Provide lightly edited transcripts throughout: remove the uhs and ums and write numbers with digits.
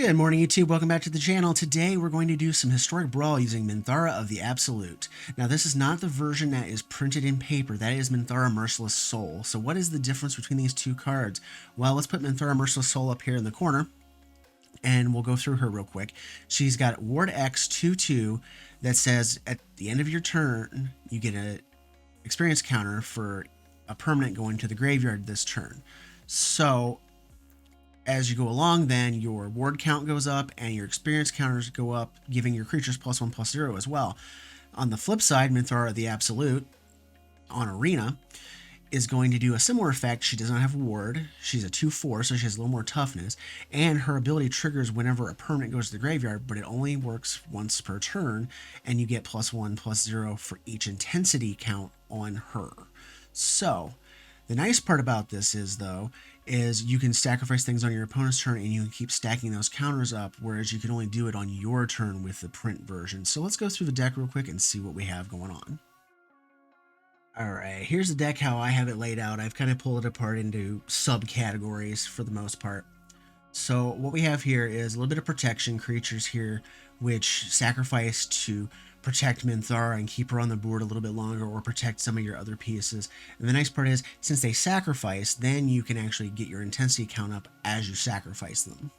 Good morning, YouTube. Welcome back to the channel. Today, we're going to do some Historic Brawl using Minthara of the Absolute. Now, this is not the version that is printed in paper. That is Minthara Merciless Soul. So what is the difference between these two cards? Well, let's put Minthara Merciless Soul up here in the corner, and we'll go through her real quick. She's got Ward X 2/2 that says at the end of your turn, you get an experience counter for a permanent going to the graveyard this turn. So as you go along, then your ward count goes up and your experience counters go up, giving your creatures +1/+0 as well. On the flip side, Minthara the Absolute on Arena is going to do a similar effect. She does not have ward. She's a 2/4, so she has a little more toughness, and her ability triggers whenever a permanent goes to the graveyard, but it only works once per turn, and you get +1/+0 for each intensity count on her. So the nice part about this is, though, is you can sacrifice things on your opponent's turn and you can keep stacking those counters up, whereas you can only do it on your turn with the print version. So let's go through the deck real quick and see what we have going on. Alright, here's the deck how I have it laid out. I've kind of pulled it apart into subcategories for the most part. So what we have here is a little bit of protection creatures here, which sacrifice to protect Minthara and keep her on the board a little bit longer, or protect some of your other pieces. And the nice part is, since they sacrifice, then you can actually get your intensity count up as you sacrifice them.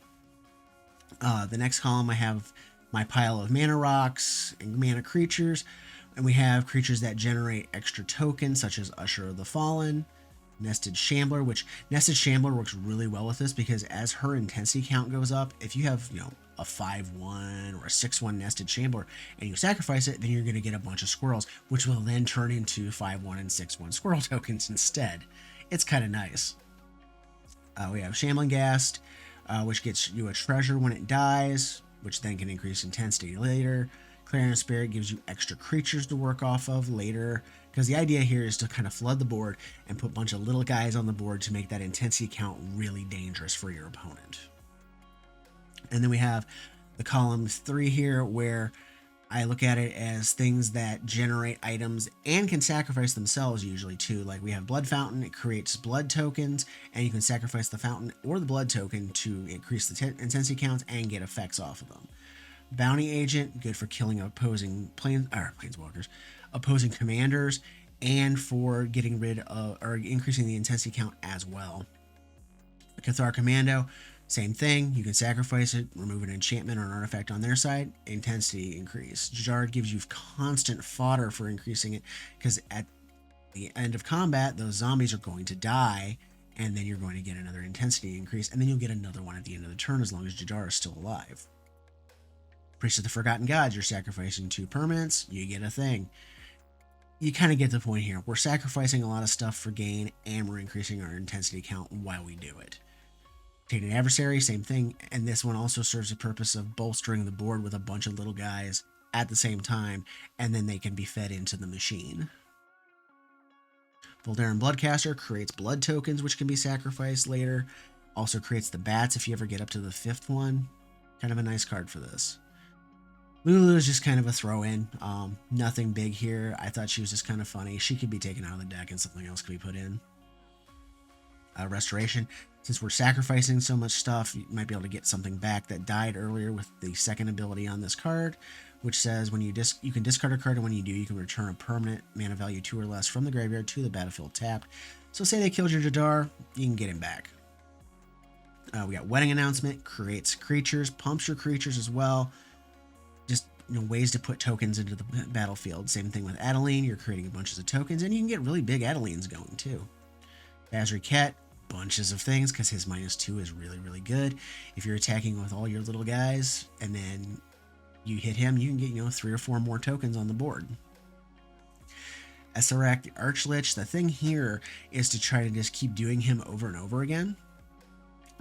The next column, I have my pile of mana rocks and mana creatures, and we have creatures that generate extra tokens, such as Usher of the Fallen, Nested Shambler, which Nested Shambler works really well with this because as her intensity count goes up, if you have, a 5/1 or a 6/1 Nested Shambler and you sacrifice it, then you're going to get a bunch of squirrels, which will then turn into 5/1 and 6/1 squirrel tokens instead. It's kind of nice. We have Shambling Ghast, which gets you a treasure when it dies, which then can increase intensity later. Clarion Spirit gives you extra creatures to work off of later, because the idea here is to kind of flood the board and put a bunch of little guys on the board to make that intensity count really dangerous for your opponent. And then we have the column 3 here, where I look at it as things that generate items and can sacrifice themselves usually too. Like we have Blood Fountain, it creates blood tokens, and you can sacrifice the fountain or the blood token to increase the intensity counts and get effects off of them. Bounty Agent, good for killing opposing planeswalkers, opposing commanders, and for getting rid of or increasing the intensity count as well. Cathar Commando, same thing. You can sacrifice it, remove an enchantment or an artifact on their side, intensity increase. Jard gives you constant fodder for increasing it, because at the end of combat, those zombies are going to die, and then you're going to get another intensity increase, and then you'll get another one at the end of the turn as long as Jadar is still alive. Priest of the Forgotten Gods, you're sacrificing 2 permanents, you get a thing. You kind of get the point here. We're sacrificing a lot of stuff for gain, and we're increasing our intensity count while we do it. Tainted Adversary, same thing, and this one also serves the purpose of bolstering the board with a bunch of little guys at the same time, and then they can be fed into the machine. Voldaren Bloodcaster creates blood tokens, which can be sacrificed later. Also creates the bats if you ever get up to the 5th one. Kind of a nice card for this. Lulu is just kind of a throw-in. Nothing big here. I thought she was just kind of funny. She could be taken out of the deck and something else could be put in. Restoration. Since we're sacrificing so much stuff, you might be able to get something back that died earlier with the second ability on this card, which says when you can discard a card, and when you do, you can return a permanent mana value 2 or less from the graveyard to the battlefield tapped. So say they killed your Jadar, you can get him back. We got Wedding Announcement, creates creatures, pumps your creatures as well. Just ways to put tokens into the battlefield. Same thing with Adeline, you're creating a bunch of tokens, and you can get really big Adelines going too. Bazri Ket, bunches of things, because his -2 is really, really good. If you're attacking with all your little guys, and then you hit him, you can get, 3 or 4 more tokens on the board. Esarak the Archlich, the thing here is to try to just keep doing him over and over again,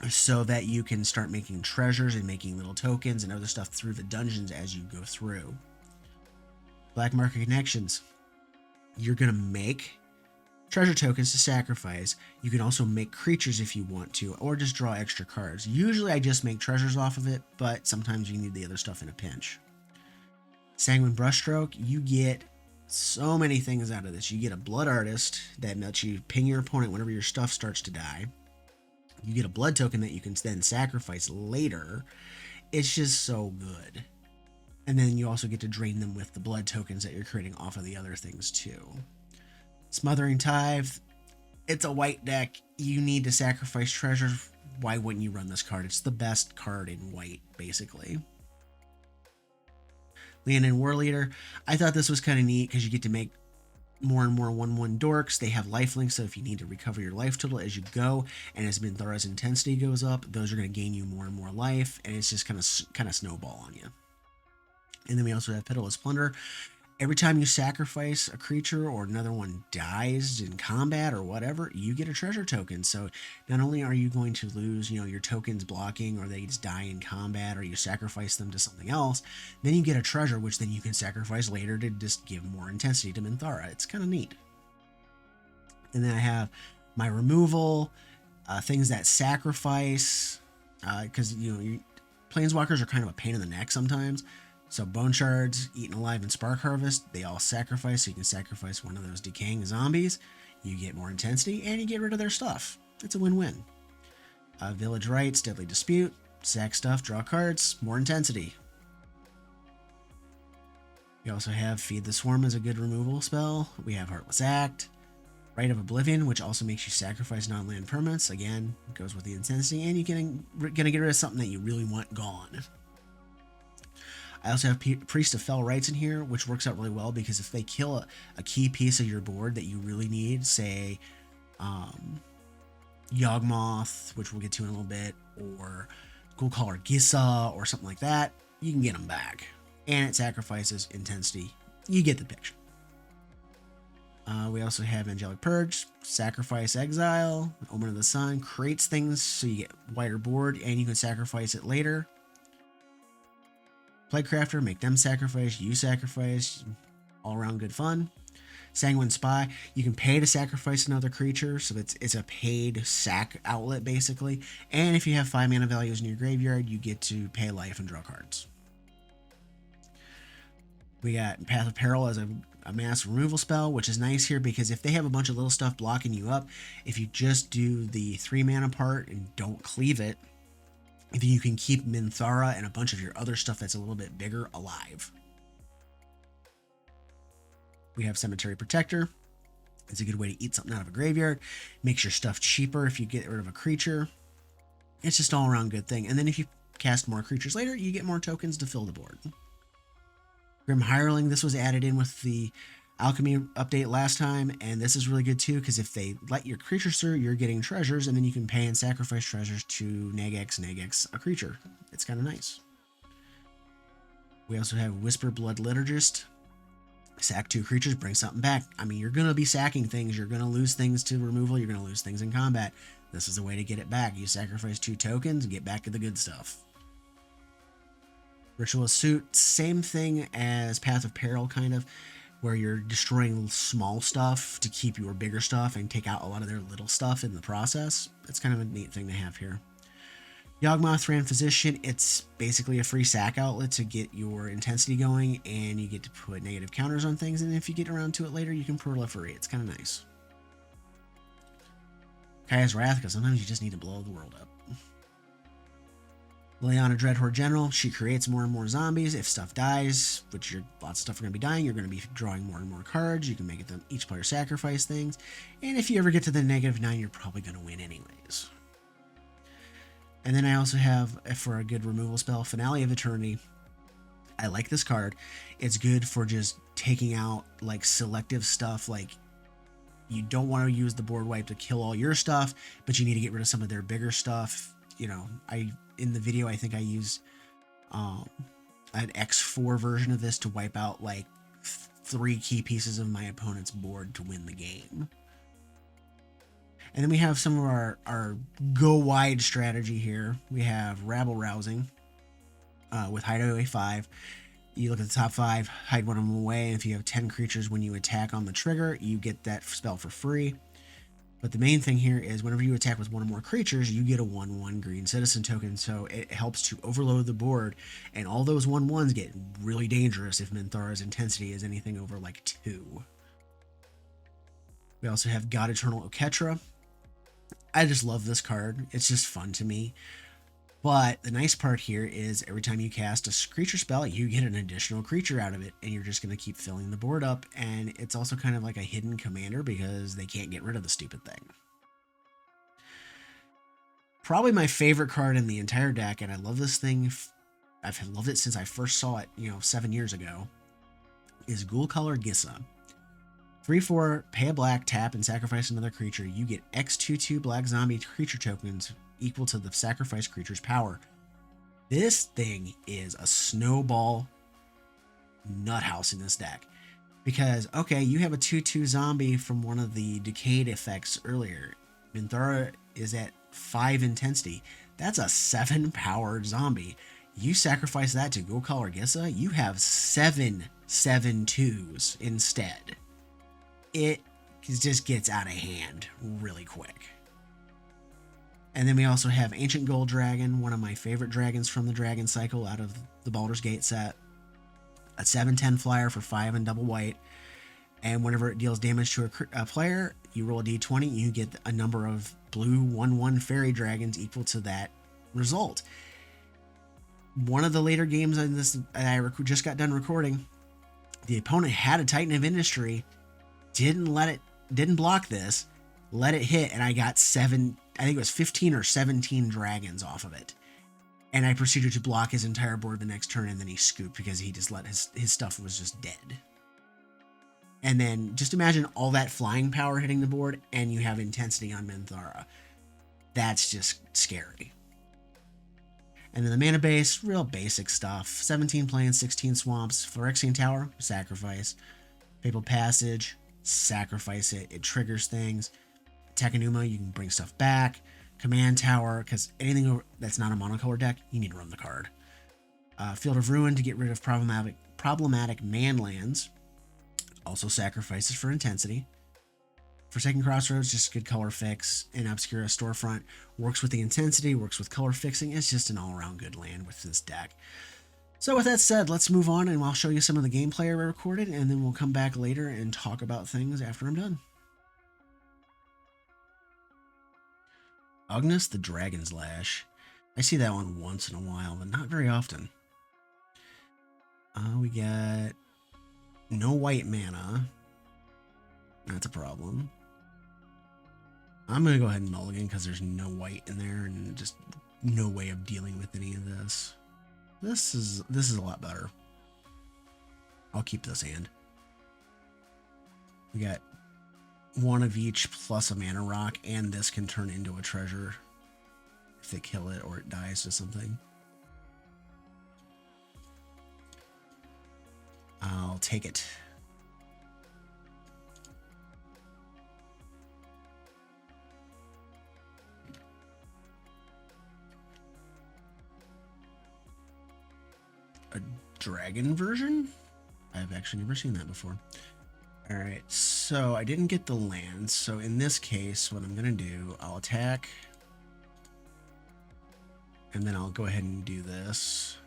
so that you can start making treasures and making little tokens and other stuff through the dungeons as you go through. Black Market Connections. You're going to make treasure tokens to sacrifice. You can also make creatures if you want to, or just draw extra cards. Usually I just make treasures off of it, but sometimes you need the other stuff in a pinch. Sanguine Brushstroke, you get so many things out of this. You get a Blood Artist that lets you ping your opponent whenever your stuff starts to die. You get a blood token that you can then sacrifice later, It's just so good. And then you also get to drain them with the blood tokens that you're creating off of the other things too. Smothering Tithe. It's a white deck. You need to sacrifice treasures. Why wouldn't you run this card? It's the best card in white, basically. Leonin War Leader. I thought this was kind of neat because you get to make more and more 1/1 dorks. They have lifelink, so if you need to recover your life total as you go, and as Minthara's intensity goes up, those are going to gain you more and more life, and it's just kind of snowball on you. And then we also have Pitiless Plunder. Every time you sacrifice a creature or another one dies in combat or whatever, you get a treasure token. So not only are you going to lose, your tokens blocking, or they just die in combat, or you sacrifice them to something else, then you get a treasure, which then you can sacrifice later to just give more intensity to Minthara. It's kind of neat. And then I have my removal, things that sacrifice, because planeswalkers are kind of a pain in the neck sometimes. So Bone Shards, Eaten Alive, and Spark Harvest, they all sacrifice. So you can sacrifice one of those decaying zombies. You get more intensity, and you get rid of their stuff. It's a win-win. Village Rites, Deadly Dispute, sack stuff, draw cards, more intensity. We also have Feed the Swarm as a good removal spell. We have Heartless Act, Rite of Oblivion, which also makes you sacrifice non-land permanents. Again, goes with the intensity, and you're gonna get rid of something that you really want gone. I also have Priest of Fell Rites in here, which works out really well because if they kill a key piece of your board that you really need, say Yawgmoth, which we'll get to in a little bit, or Ghoulcaller Gissa, or something like that, you can get them back. And it sacrifices intensity. You get the picture. We also have Angelic Purge, Sacrifice Exile, Omen of the Sun, creates things so you get wider board, and you can sacrifice it later. Plaguecrafter, make them sacrifice, you sacrifice, all around good fun. Sanguine Spy, you can pay to sacrifice another creature, so it's a paid sack outlet basically. And if you have 5 mana values in your graveyard, you get to pay life and draw cards. We got Path of Peril as a mass removal spell, which is nice here because if they have a bunch of little stuff blocking you up, if you just do the 3 mana part and don't cleave it, if you can keep Minthara and a bunch of your other stuff that's a little bit bigger alive. We have Cemetery Protector. It's a good way to eat something out of a graveyard. Makes your stuff cheaper if you get rid of a creature. It's just all around good thing. And then if you cast more creatures later, you get more tokens to fill the board. Grim Hireling, this was added in with the Alchemy update last time, and this is really good too because if they let your creatures through, you're getting treasures, and then you can pay and sacrifice treasures to neg X a creature. It's kind of nice. We also have Whisper Blood Liturgist. Sack 2 creatures, bring something back. I mean, you're going to be sacking things. You're going to lose things to removal. You're going to lose things in combat. This is a way to get it back. You sacrifice 2 tokens and get back to the good stuff. Ritualist Suit, same thing as Path of Peril, kind of, where you're destroying small stuff to keep your bigger stuff and take out a lot of their little stuff in the process. It's kind of a neat thing to have here. Yawgmoth Ran Physician, it's basically a free sack outlet to get your intensity going, and you get to put negative counters on things, and if you get around to it later, you can proliferate. It's kind of nice. Kaya's Wrath, because sometimes you just need to blow the world up. Liliana Dreadhorde General, she creates more and more zombies. If stuff dies, which lots of stuff are going to be dying, you're going to be drawing more and more cards. You can make them each player sacrifice things. And if you ever get to the -9, you're probably going to win anyways. And then I also have, for a good removal spell, Finale of Eternity. I like this card. It's good for just taking out like selective stuff, like you don't want to use the board wipe to kill all your stuff, but you need to get rid of some of their bigger stuff. In the video, I think I used an X4 version of this to wipe out like 3 key pieces of my opponent's board to win the game. And then we have some of our go wide strategy here. We have Rabble Rousing with Hideaway 5. You look at the top 5, hide one of them away, and if you have 10 creatures when you attack on the trigger, you get that spell for free. But the main thing here is whenever you attack with one or more creatures, you get a 1/1 green citizen token, so it helps to overload the board, and all those 1/1s get really dangerous if Minthara's intensity is anything over like 2. We also have God Eternal Oketra. I just love this card. It's just fun to me. But the nice part here is every time you cast a creature spell, you get an additional creature out of it, and you're just going to keep filling the board up. And it's also kind of like a hidden commander because they can't get rid of the stupid thing. Probably my favorite card in the entire deck, and I love this thing. I've loved it since I first saw it, 7 years ago, is Ghoul Color Gissa. 3/4, pay a black, tap, and sacrifice another creature. You get X/2/2 black zombie creature tokens equal to the sacrificed creature's power. This thing is a snowball nuthouse in this deck. Because, okay, you have a 2/2 zombie from one of the decayed effects earlier. Minthara is at 5 intensity. That's a 7 powered zombie. You sacrifice that to Ghoul Color Gissa, you have 7 7/2s instead. It just gets out of hand really quick. And then we also have Ancient Gold Dragon, one of my favorite dragons from the Dragon Cycle out of the Baldur's Gate set. A 7/10 flyer for 5 and double white. And whenever it deals damage to a player, you roll a d20 and you get a number of blue 1/1 fairy dragons equal to that result. One of the later games in this I just got done recording, the opponent had a Titan of Industry, didn't block this, let it hit, and I got 15 or 17 dragons off of it. And I proceeded to block his entire board the next turn, and then he scooped because he just let his stuff was just dead. And then just imagine all that flying power hitting the board, and you have intensity on Minthara. That's just scary. And then the mana base, real basic stuff. 17 plains, 16 swamps. Phyrexian Tower, sacrifice. Papal Passage, sacrifice it. It triggers things. Tekanuma, you can bring stuff back. Command Tower, because anything that's not a monocolor deck, you need to run the card. Field of Ruin to get rid of problematic man lands. Also sacrifices for intensity. Forsaken Crossroads, just good color fix. And Obscura Storefront works with the intensity, works with color fixing. It's just an all-around good land with this deck. So with that said, let's move on and I'll show you some of the gameplay I recorded, and then we'll come back later and talk about things after I'm done. Agnes the Dragon's Lash. I see that one once in a while, but not very often. We got no white mana. That's a problem. I'm going to go ahead and mulligan because there's no white in there and just no way of dealing with any of this. This is a lot better. I'll keep this hand. We got one of each plus a mana rock, and this can turn into a treasure if they kill it or it dies to something. I'll take it. A dragon version? I've actually never seen that before. Alright, so I didn't get the lands, so in this case, what I'm going to do, I'll attack, and then I'll go ahead and do this.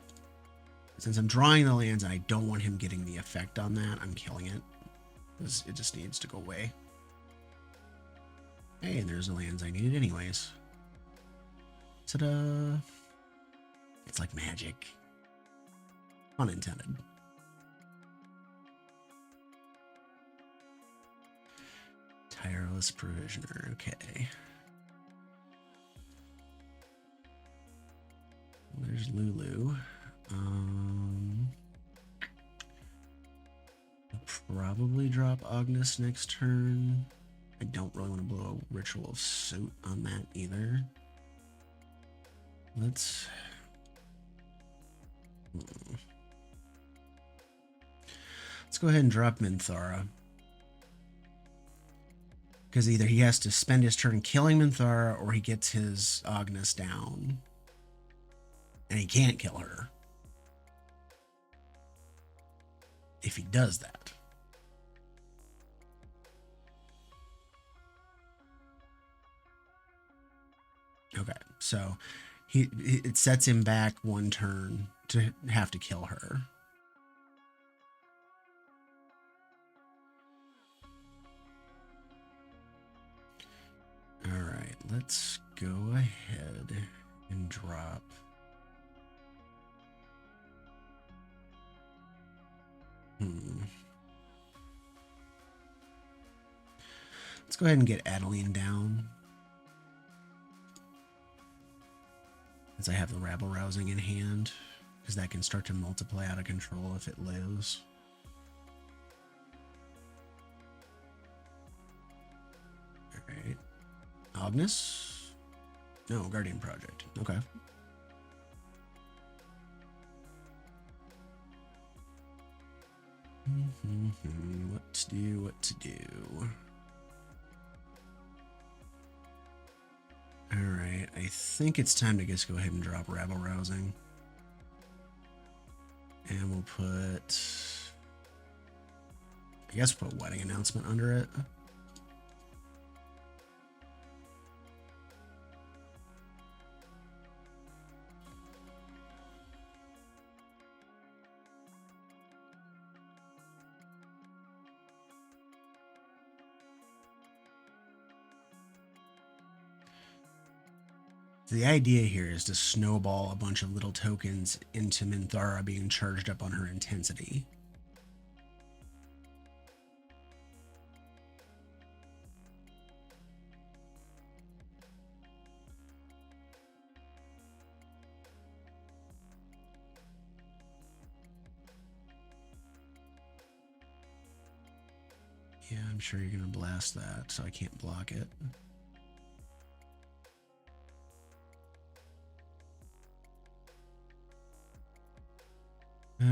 Since I'm drawing the lands and I don't want him getting the effect on that, I'm killing it, because it just needs to go away. Hey, and there's the lands I needed anyways. Ta-da! It's like magic. Unintended. Tireless Provisioner, okay. There's Lulu. I'll probably drop Agnes next turn. I don't really want to blow a Ritual of Suit on that either. Let's go ahead and drop Minthara. Because either he has to spend his turn killing Minthara or he gets his Agnes down. And he can't kill her. If he does that. Okay, so it sets him back one turn to have to kill her. All right, let's go ahead and drop Let's go ahead and get Adeline down, as I have the rabble rousing in hand, because that can start to multiply out of control if it lives. Alright. Agnes? No, Guardian Project. Okay. What to do, what to do. Alright, I think it's time to just go ahead and drop rabble rousing. And we'll put... I guess put wedding announcement under it. The idea here is to snowball a bunch of little tokens into Minthara being charged up on her intensity. Yeah, I'm sure you're going to blast that, so I can't block it.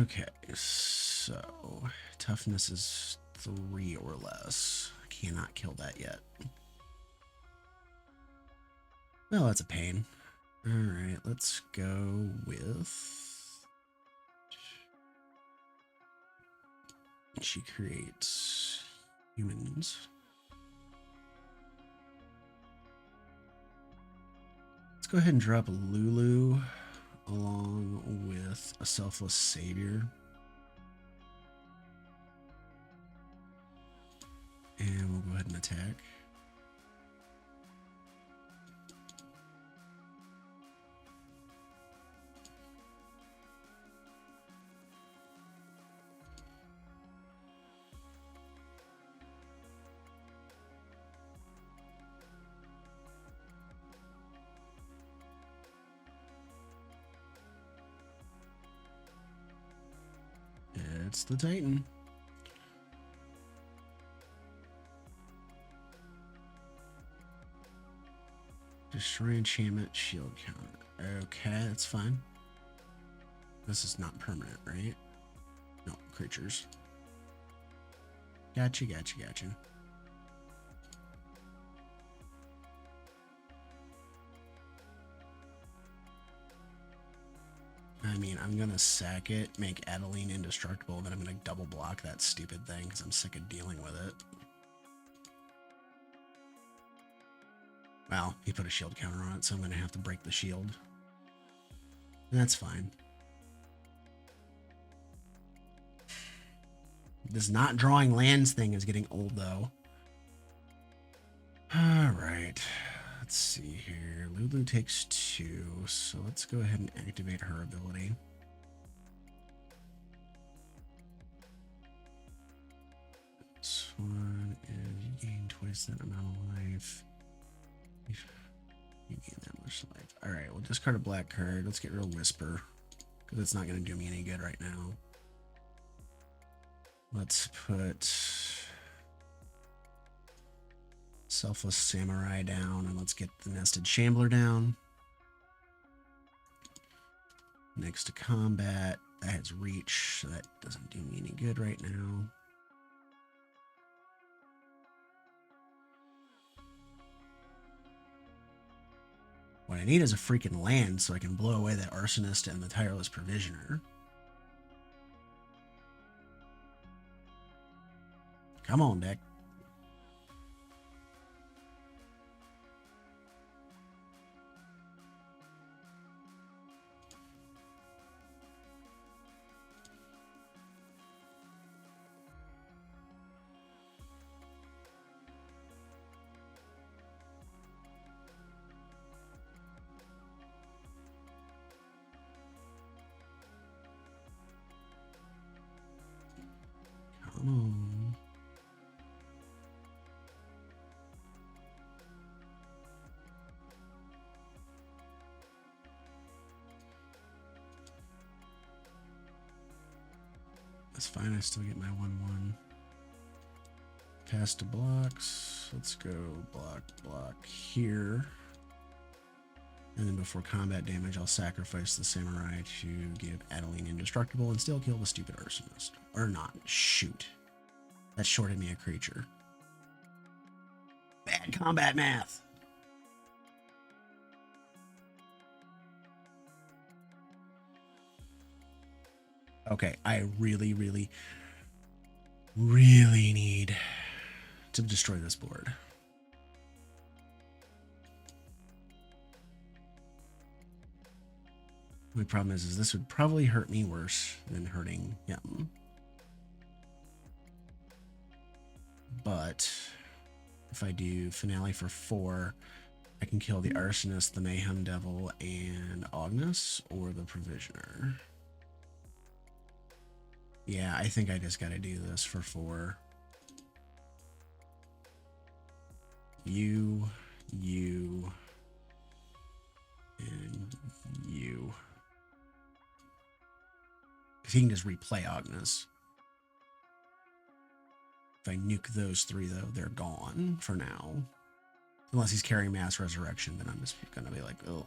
Okay, so toughness is 3 or less. I cannot kill that yet. Well, that's a pain. Alright, let's go with... She creates humans. Let's go ahead and drop Lulu along with a selfless savior. And we'll go ahead and attack. It's the Titan. Destroy enchantment, shield counter. Okay, that's fine. This is not permanent, right? No, creatures. Gotcha. I mean, I'm gonna sack it, make Adeline indestructible, then I'm gonna double block that stupid thing because I'm sick of dealing with it. Well, he put a shield counter on it, so I'm gonna have to break the shield. And that's fine. This not drawing lands thing is getting old, though. Alright. Let's see here. Lulu takes 2, so let's go ahead and activate her ability. This one is you gain twice that amount of life. You gain that much life. Alright, we'll discard a black card. Let's get rid of Whisper, because it's not going to do me any good right now. Let's put Selfless Samurai down, and let's get the Nested Shambler down. Next to combat, that has reach, so that doesn't do me any good right now. What I need is a freaking land so I can blow away that Arsonist and the Tireless Provisioner. Come on, deck. That's fine. I still get my 1/1. Pass to blocks. Let's go block here. And then before combat damage, I'll sacrifice the samurai to give Hireling indestructible and still kill the stupid arsonist. Or not. Shoot. That shorted me a creature. Bad combat math. Okay, I really need to destroy this board. My problem is this would probably hurt me worse than hurting him. But if I do Finale for 4, I can kill the Arsonist, the Mayhem Devil, and Agnus, or the Provisioner. Yeah, I think I just gotta do this for 4. You, and you. Because he can just replay Agnus. If I nuke those 3, though, they're gone for now. Unless he's carrying Mass Resurrection, then I'm just gonna be like, ugh.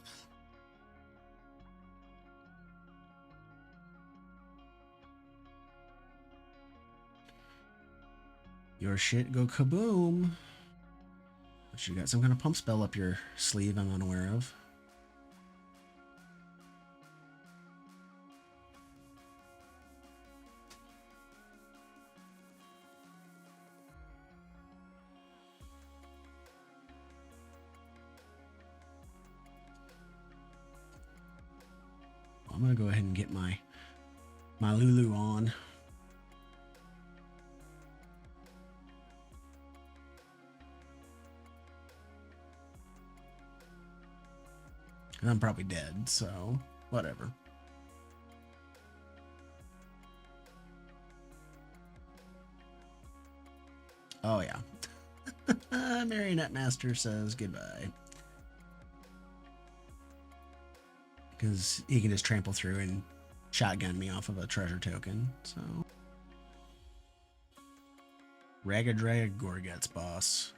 Your shit go kaboom. But you got some kind of pump spell up your sleeve I'm unaware of. I'm gonna go ahead and get my Lulu on. And I'm probably dead, so whatever. Oh yeah. Marionette Master says goodbye. Because he can just trample through and shotgun me off of a treasure token, so. Ragged Gorguts, boss.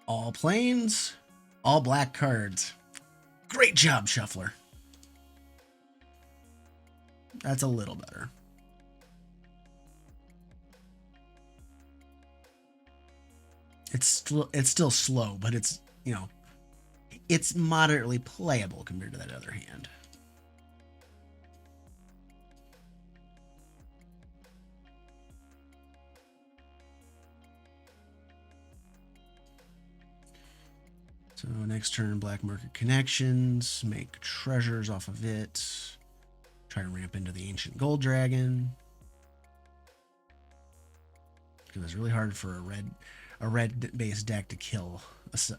All planes, all black cards. Great job, Shuffler. That's a little better. It's still slow, but it's, you know, it's moderately playable compared to that other hand. So next turn, Black Market Connections, make treasures off of it. Try to ramp into the Ancient Gold Dragon. Because it's really hard for a red-based deck to kill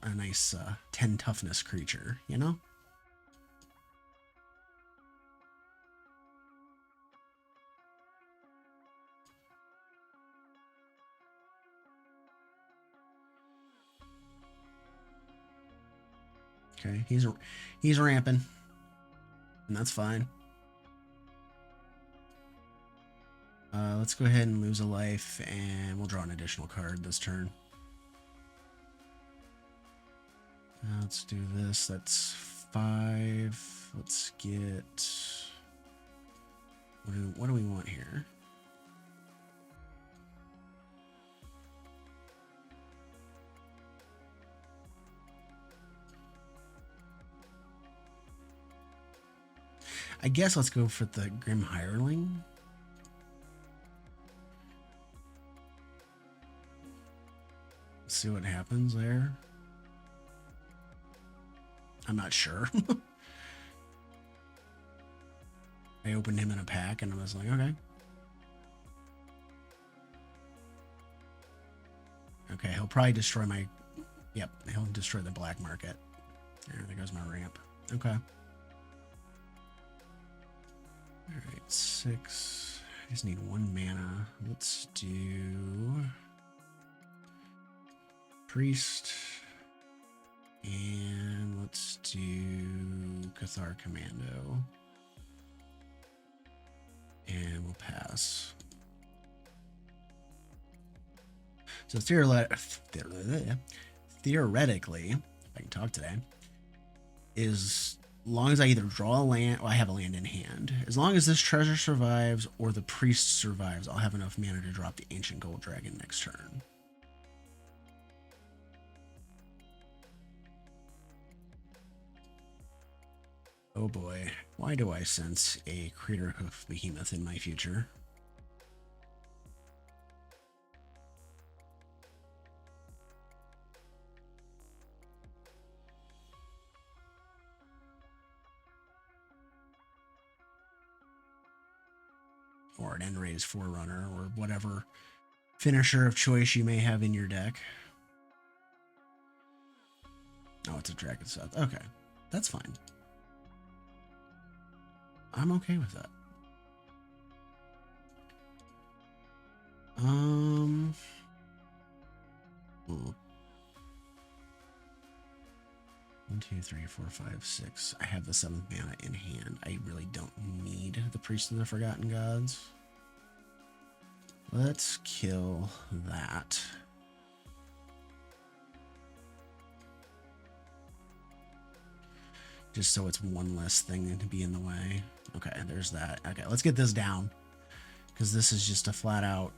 a nice 10 toughness creature, you know? Okay, he's ramping, and that's fine. Let's go ahead and lose a life, and we'll draw an additional card this turn. Let's do this. That's 5. Let's get... What do we want here? I guess let's go for the Grim Hireling. See what happens there. I'm not sure. I opened him in a pack and I was like, okay. Okay, he'll probably destroy my... Yep, he'll destroy the black market. There goes my ramp. Okay. Alright, 6. I just need 1 mana. Let's do... Priest. And let's do Cathar Commando. And we'll pass. So theoretically, if I can talk today, is long as I either draw a land, well, I have a land in hand. As long as this treasure survives or the priest survives, I'll have enough mana to drop the Ancient Gold Dragon next turn. Oh boy, why do I sense a Crater Hoof Behemoth in my future? Or an End-Raise Forerunner, or whatever finisher of choice you may have in your deck. Oh, it's a Dragon South. Okay, that's fine. I'm okay with that. 1, 2, 3, 4, 5, 6. I have the 7th mana in hand. I really don't need the Priest of the Forgotten Gods. Let's kill that. Just so it's one less thing to be in the way. Okay, there's that. Okay, let's get this down. Because this is just a flat out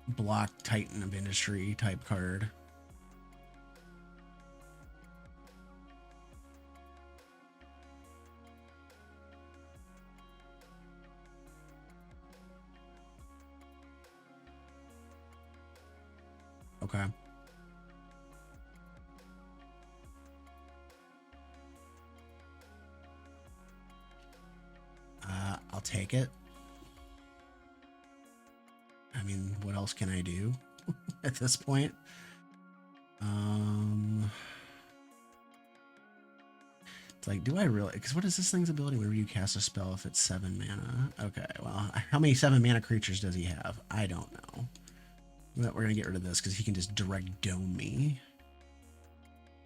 block Titan of Industry type card. Okay. I'll take it. I mean, what else can I do at this point? It's like, do I really? Because what is this thing's ability whenever you cast a spell if it's 7 mana? Okay, well, how many 7 mana creatures does he have? I don't know. But we're going to get rid of this because he can just direct dome me.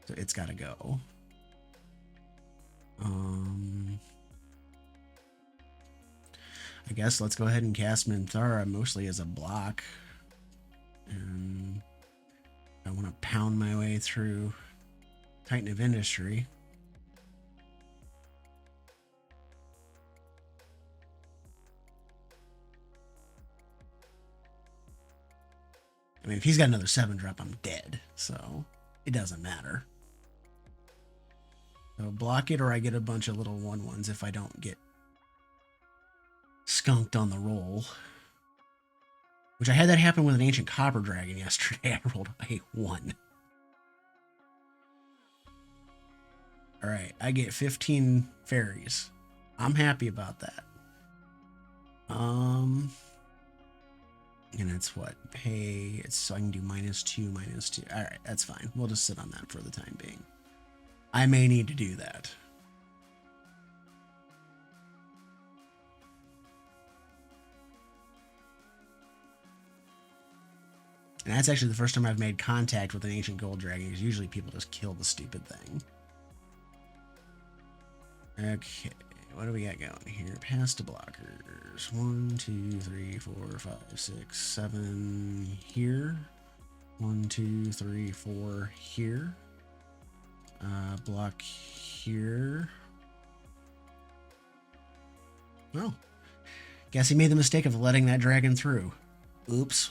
So it's got to go. I guess let's go ahead and cast Minthara mostly as a block. And I want to pound my way through Titan of Industry. I mean, if he's got another 7-drop, I'm dead. So it doesn't matter. So block it or I get a bunch of little 1/1s if I don't get skunked on the roll. Which I had that happen with an Ancient Copper Dragon yesterday. I rolled a 1. Alright, I get 15 fairies. I'm happy about that. And it's what? Pay. It's so I can do -2, -2. Alright, that's fine. We'll just sit on that for the time being. I may need to do that. And that's actually the first time I've made contact with an Ancient Gold Dragon, because usually people just kill the stupid thing. Okay, what do we got going here? Past blockers. 1, 2, 3, 4, 5, 6, 7 here. 1, 2, 3, 4 here. Block here. Oh. Guess he made the mistake of letting that dragon through. Oops.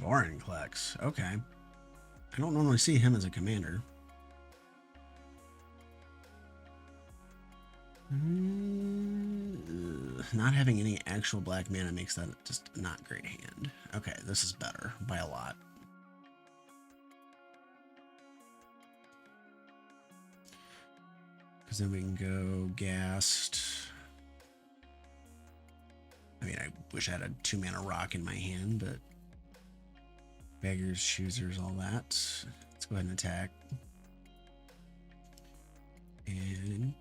Vorinclex. Okay. I don't normally see him as a commander. Not having any actual black mana makes that just not great hand. Okay, this is better by a lot. Because then we can go Ghast. I mean, I wish I had a 2-mana rock in my hand, but beggars, choosers, all that. Let's go ahead and attack. And,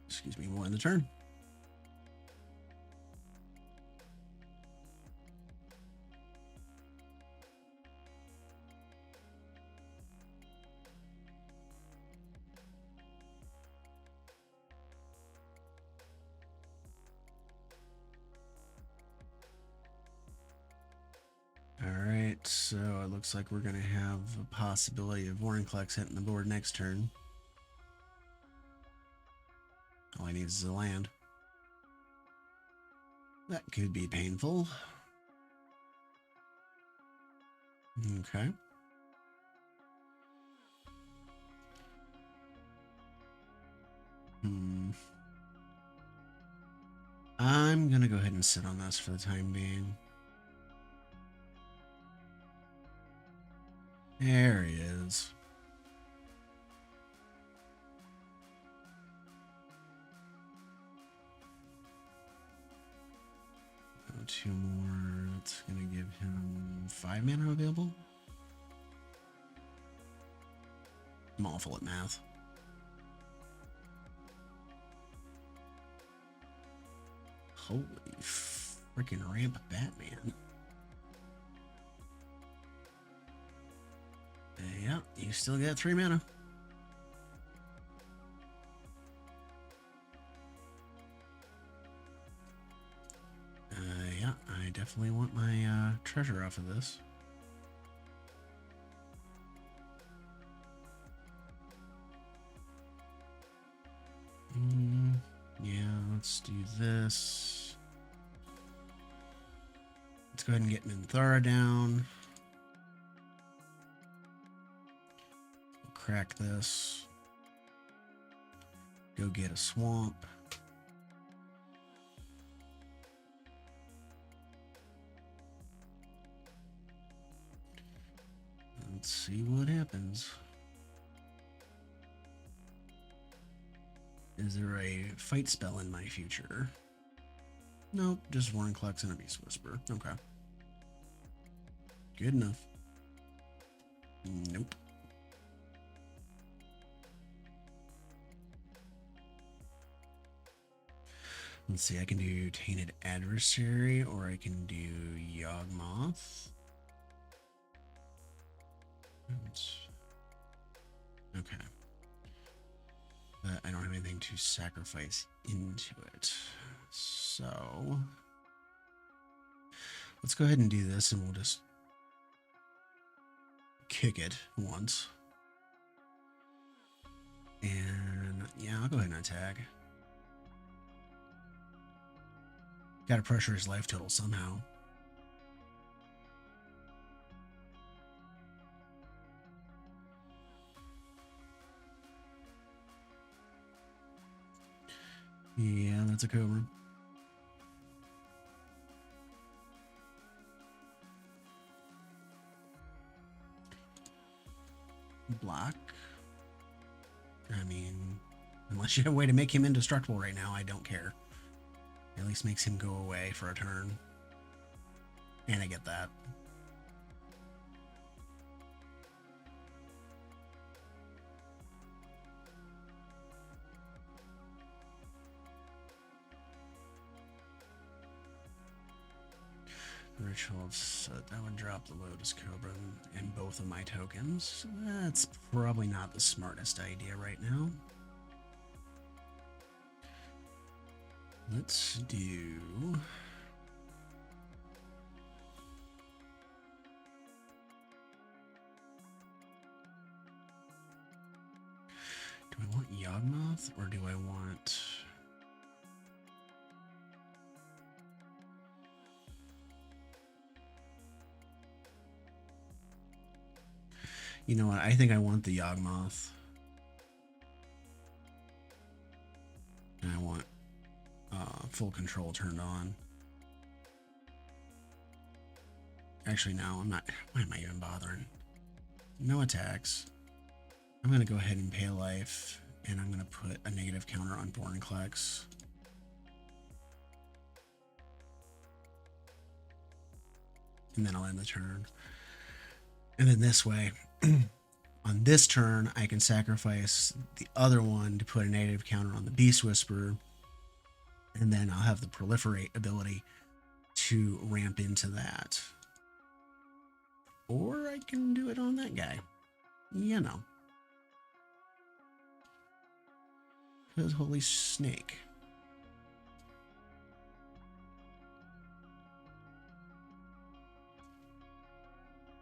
excuse me, we'll end the turn. looks like we're going to have a possibility of Vorinclex hitting the board next turn. All I need is a land. That could be painful. Okay. I'm going to go ahead and sit on this for the time being. There he is. Two more. That's going to give him 5 mana available. I'm awful at math. Holy freaking ramp Batman. Yeah, you still get 3 mana. Yeah, I definitely want my treasure off of this. Yeah, let's do this. Let's go ahead and get Minthara down. We'll crack this. Go get a swamp. Let's see what happens. Is there a fight spell in my future? Nope, just Vorinclex and a Beast Whisper. Okay. Good enough. Nope. Let's see, I can do Tainted Adversary, or I can do Yawgmoth. Okay. But I don't have anything to sacrifice into it. So let's go ahead and do this, and we'll just kick it once. And yeah, I'll go ahead and attack. Gotta pressure his life total somehow. Yeah, that's a Cobra. Block. I mean, unless you have a way to make him indestructible right now, I don't care. At least makes him go away for a turn. And I get that. Rituals, so that would drop the Lotus Cobra in both of my tokens. That's probably not the smartest idea right now. Let's do... Do I want Yawgmoth, or do I want... You know what? I think I want the Yawgmoth. And I want full control turned on. Actually, no, I'm not. Why am I even bothering? No attacks. I'm going to go ahead and pay life, and I'm going to put a negative counter on Vorinclex. And then I'll end the turn. And then this way, on this turn, I can sacrifice the other one to put a negative counter on the Beast Whisperer. And then I'll have the Proliferate ability to ramp into that. Or I can do it on that guy. You know. Because holy snake.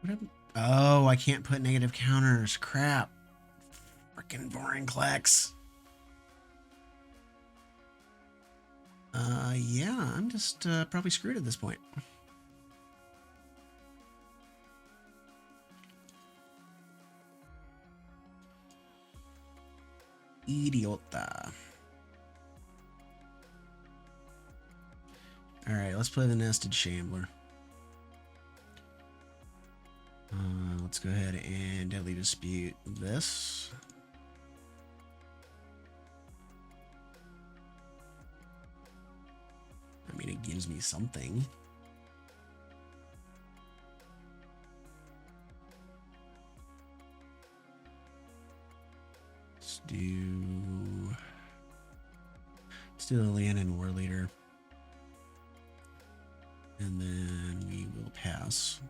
What happened? Oh, I can't put negative counters. Crap. Freaking boring Klex. Yeah, I'm just probably screwed at this point. Idiota. Alright, let's play the Nested Shambler. Let's go ahead and deadly dispute this. I mean, it gives me something. Let's do the land and war leader. And then we will pass.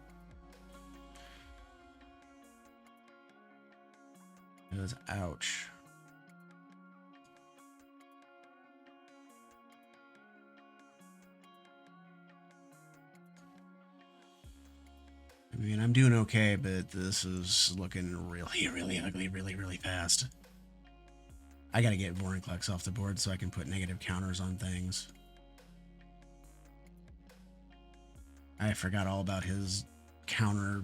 It was ouch. I mean, I'm doing okay, but this is looking really, really ugly, really fast. I gotta get Vorinclex off the board so I can put negative counters on things. I forgot all about his counter,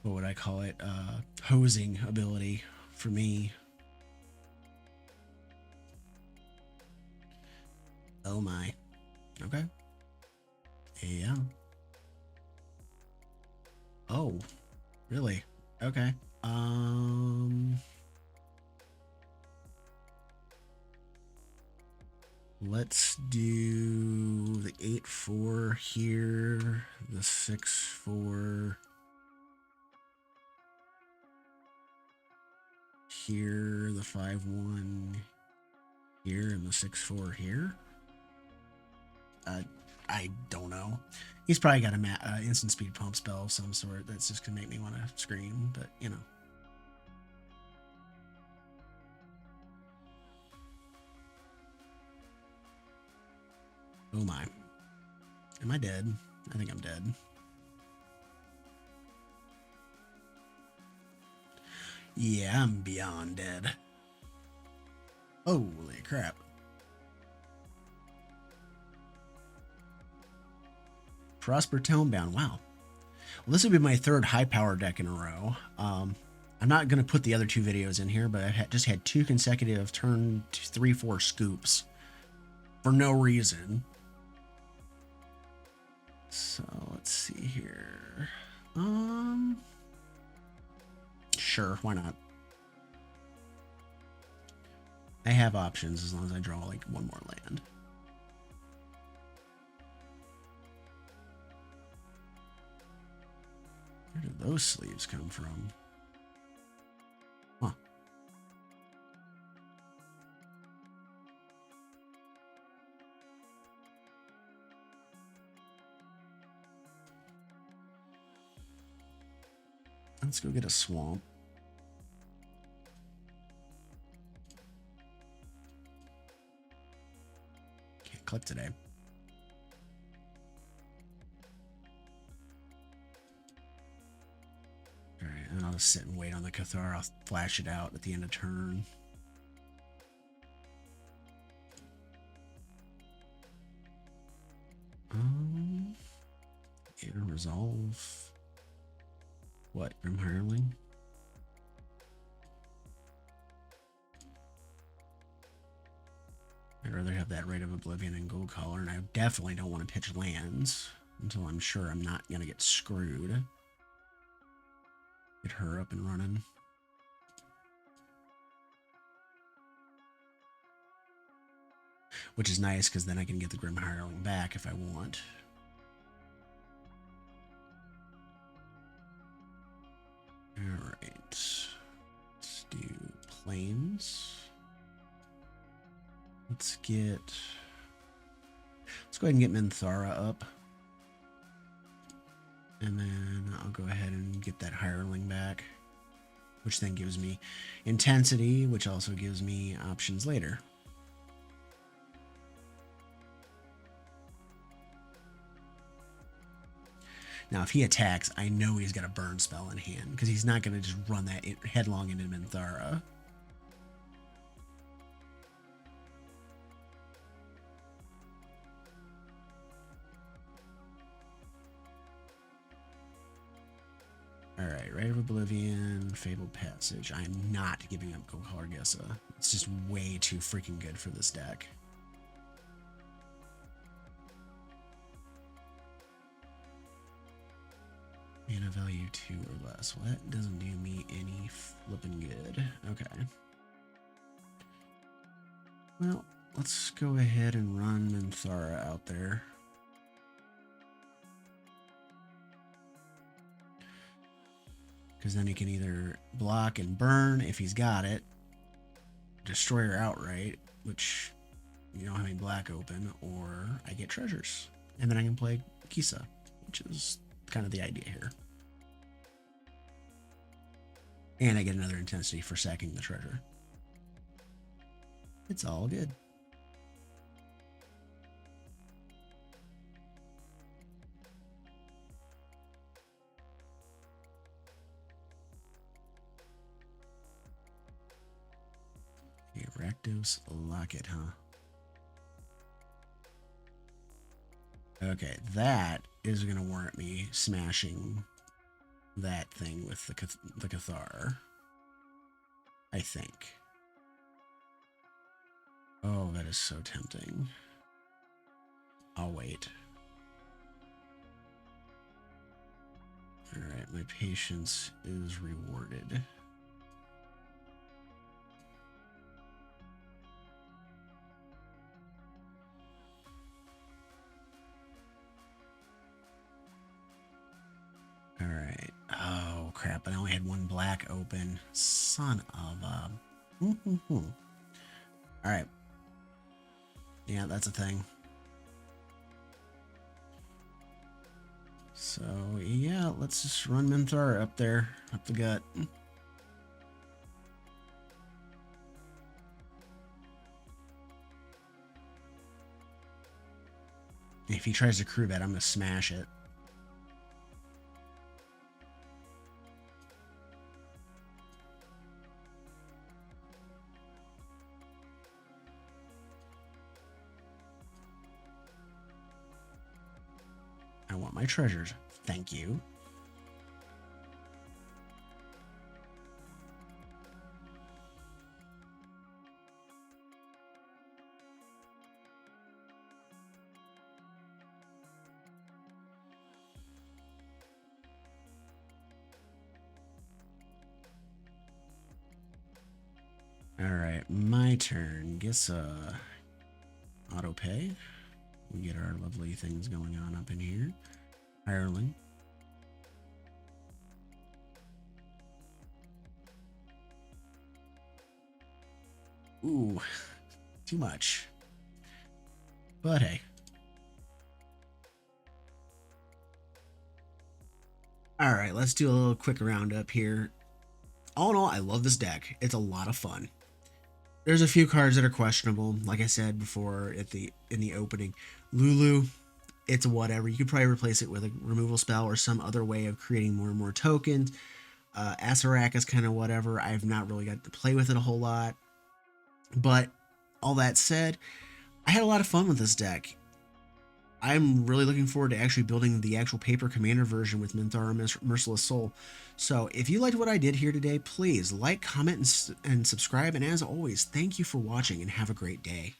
what would I call it, hosing ability for me. Oh my. Okay. Yeah. Oh, really? Okay. Let's do the 8-4 here, the 6-4 here, the 5-1 here, and the 6-4 here. I don't know. He's probably got a instant speed pump spell of some sort that's just gonna make me want to scream, but you know. Oh my. Am I dead? I think I'm dead. Yeah, I'm beyond dead. Holy crap. Prosper Tonebound. Wow. Well, this would be my third high power deck in a row. I'm not going to put the other two videos in here, but I've just had two consecutive turn 3-4 scoops for no reason. So let's see here. Sure, why not? I have options as long as I draw like one more land. Where did those sleeves come from? Huh. Let's go get a swamp. Can't click today. Alright, and I'll just sit and wait on the Cathar. I'll flash it out at the end of turn. And resolve. What, from Hireling? I'd rather have that Rite of Oblivion and Gold Collar, and I definitely don't want to pitch lands until I'm sure I'm not going to get screwed. Get her up and running. Which is nice, because then I can get the Grim Hireling back if I want. Alright. Let's do plains. Let's go ahead and get Minthara up. And then I'll go ahead and get that Hireling back, which then gives me intensity, which also gives me options later. Now, if he attacks, I know he's got a burn spell in hand because he's not going to just run that headlong into Minthara. Alright, Rite of Oblivion, Fabled Passage. I'm not giving up Gokargessa. It's just way too freaking good for this deck. Mana value 2 or less. Well, that doesn't do me any flipping good. Okay. Well, let's go ahead and run Minthara out there. Because then he can either block and burn if he's got it, destroy her outright, which you don't have any black open, or I get treasures. And then I can play Kisa, which is kind of the idea here. And I get another intensity for sacking the treasure. It's all good. Rakdos Locket, huh? Okay, that is going to warrant me smashing that thing with the Cathar. I think. Oh, that is so tempting. I'll wait. Alright, my patience is rewarded. Alright. Oh, crap. I only had one black open. Son of a... Alright. Yeah, that's a thing. So, yeah, let's just run Minthara up there. Up the gut. If he tries to crew that, I'm going to smash it. I want my treasures. Thank you. Alright, my turn. Guess auto pay. We get our lovely things going on up in here. Hireling. Ooh, too much. But hey. Alright, let's do a little quick roundup here. All in all, I love this deck. It's a lot of fun. There's a few cards that are questionable. Like I said before in the opening, Lulu, it's whatever. You could probably replace it with a removal spell or some other way of creating more and more tokens. Asarak is kind of whatever. I've not really got to play with it a whole lot. But all that said, I had a lot of fun with this deck. I'm really looking forward to actually building the actual paper commander version with Minthara Merciless Soul. So if you liked what I did here today, please like, comment, and subscribe. And as always, thank you for watching and have a great day.